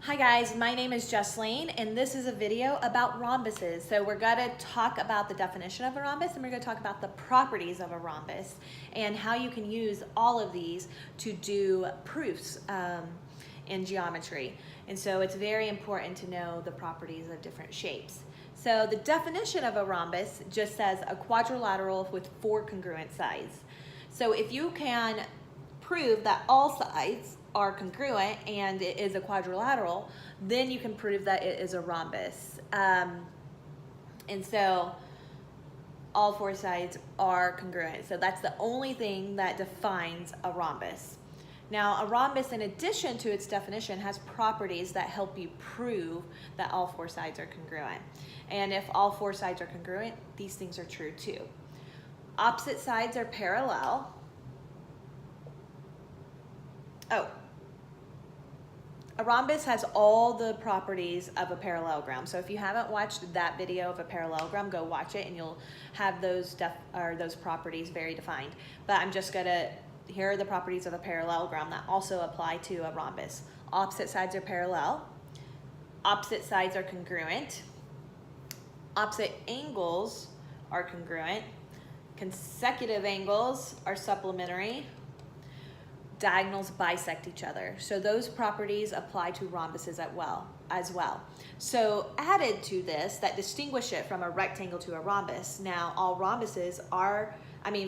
Hi guys, my name is Jesslyn and this is a video about rhombuses. So we're going to talk about the definition of a rhombus and we're going to talk about the properties of a rhombus and how you can use all of these to do proofs in geometry. And so it's very important to know the properties of different shapes. So the definition of a rhombus just says a quadrilateral with 4 congruent sides. So if you can prove that all sides are congruent and it is a quadrilateral, then you can prove that it is a rhombus. And so all 4 sides are congruent. So that's the only thing that defines a rhombus. Now, a rhombus, in addition to its definition, has properties that help you prove that all 4 sides are congruent. And if all 4 sides are congruent, these things are true too. Opposite sides are parallel. A rhombus has all the properties of a parallelogram. So if you haven't watched that video of a parallelogram, go watch it and you'll have those properties very defined. But I'm just gonna, here are the properties of a parallelogram that also apply to a rhombus. Opposite sides are parallel. Opposite sides are congruent. Opposite angles are congruent. Consecutive angles are supplementary. Diagonals bisect each other. So those properties apply to rhombuses as well. So added to this, that distinguish it from a rectangle to a rhombus. Now all rhombuses are,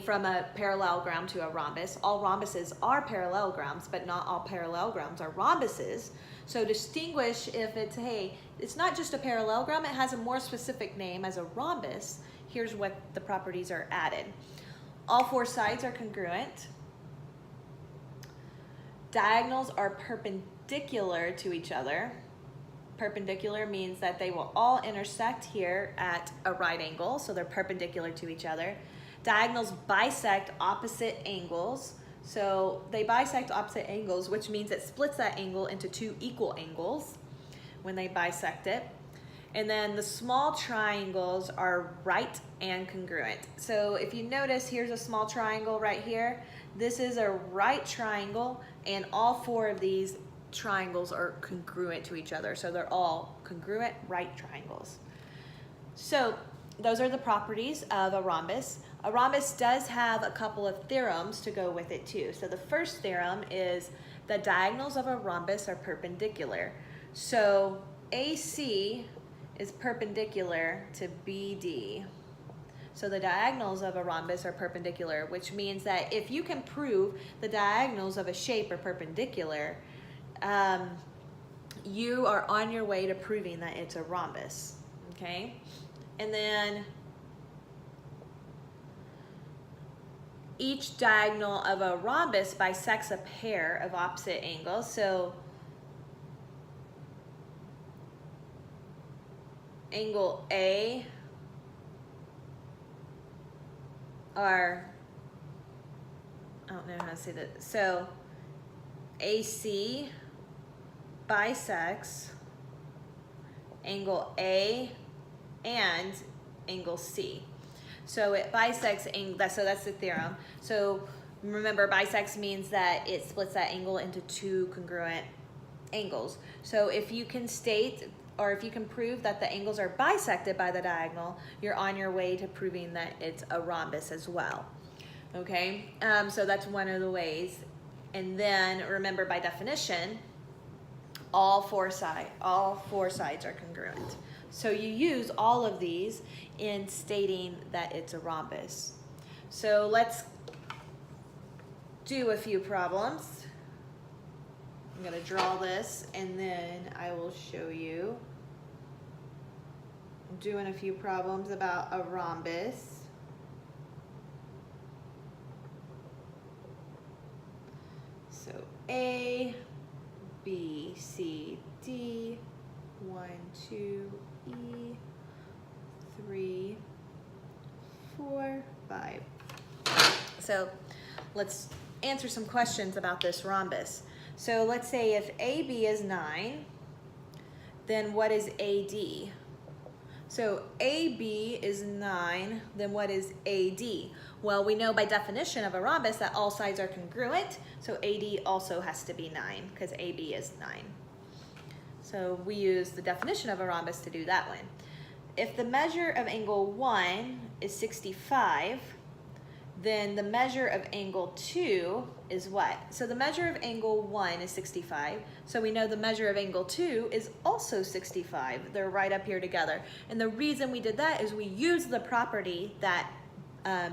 from a parallelogram to a rhombus, all rhombuses are parallelograms, but not all parallelograms are rhombuses. So distinguish if it's, hey, it's not just a parallelogram, it has a more specific name as a rhombus. Here's what the properties are added. All 4 sides are congruent. Diagonals are perpendicular to each other. Perpendicular means that they will all intersect here at a right angle, so they're perpendicular to each other. Diagonals bisect opposite angles. So they bisect opposite angles, which means it splits that angle into 2 equal angles when they bisect it. And then the small triangles are right and congruent. So if you notice, here's a small triangle right here. This is a right triangle, and all 4 of these triangles are congruent to each other. So they're all congruent right triangles. So those are the properties of a rhombus. A rhombus does have a couple of theorems to go with it too. So the first theorem is the diagonals of a rhombus are perpendicular. So AC is perpendicular to BD. So the diagonals of a rhombus are perpendicular, which means that if you can prove the diagonals of a shape are perpendicular, you are on your way to proving that it's a rhombus, okay? And then each diagonal of a rhombus bisects a pair of opposite angles. So angle A I don't know how to say that. So AC bisects angle A and angle C. So it bisects, so that's the theorem. So remember, bisects means that it splits that angle into 2 congruent angles. So if you can state, or if you can prove that the angles are bisected by the diagonal, you're on your way to proving that it's a rhombus as well. Okay, so that's one of the ways. And then remember, by definition, all four sides are congruent. So you use all of these in stating that it's a rhombus. So let's do a few problems. I'm going to draw this and then I will show you. I'm doing a few problems about a rhombus. So A, B, C, D, 1, 2, E, 3, 4, 5. So let's answer some questions about this rhombus. So let's say if AB is 9, then what is AD? So AB is 9, then what is AD? Well, we know by definition of a rhombus that all sides are congruent, so AD also has to be 9 because AB is 9. So we use the definition of a rhombus to do that one. If the measure of angle 1 is 65, then the measure of angle 2 is what? So the measure of angle 1 is 65, so we know the measure of angle 2 is also 65. They're right up here together. And the reason we did that is we used the property that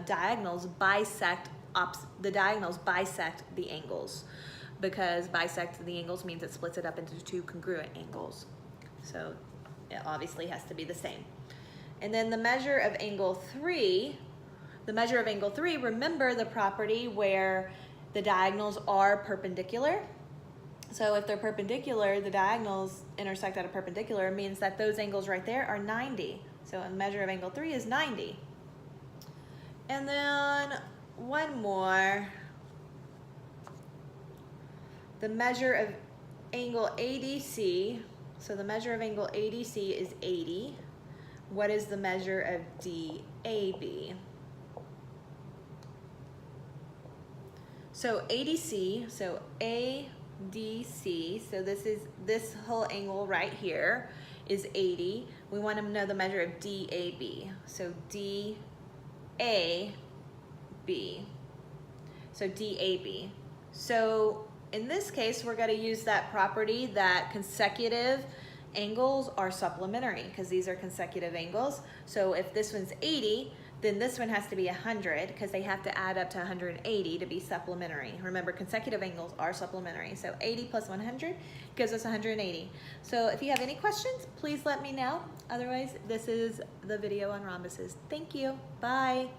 diagonals bisect the angles, because bisect the angles means it splits it up into two congruent angles. So it obviously has to be the same. And then the measure of angle 3, remember the property where the diagonals are perpendicular. So if they're perpendicular, the diagonals intersect at a perpendicular, means that those angles right there are 90. So a measure of angle 3 is 90. And then one more. The measure of angle ADC, so the measure of angle ADC is 80. What is the measure of DAB? So ADC, so ADC, so this whole angle right here is 80. We want to know the measure of DAB. So DAB. So DAB. So in this case, we're going to use that property that consecutive angles are supplementary, because these are consecutive angles. So if this one's 80, then this one has to be 100, because they have to add up to 180 to be supplementary. Remember, consecutive angles are supplementary. So 80 plus 100 gives us 180. So if you have any questions, please let me know. Otherwise, this is the video on rhombuses. Thank you. Bye.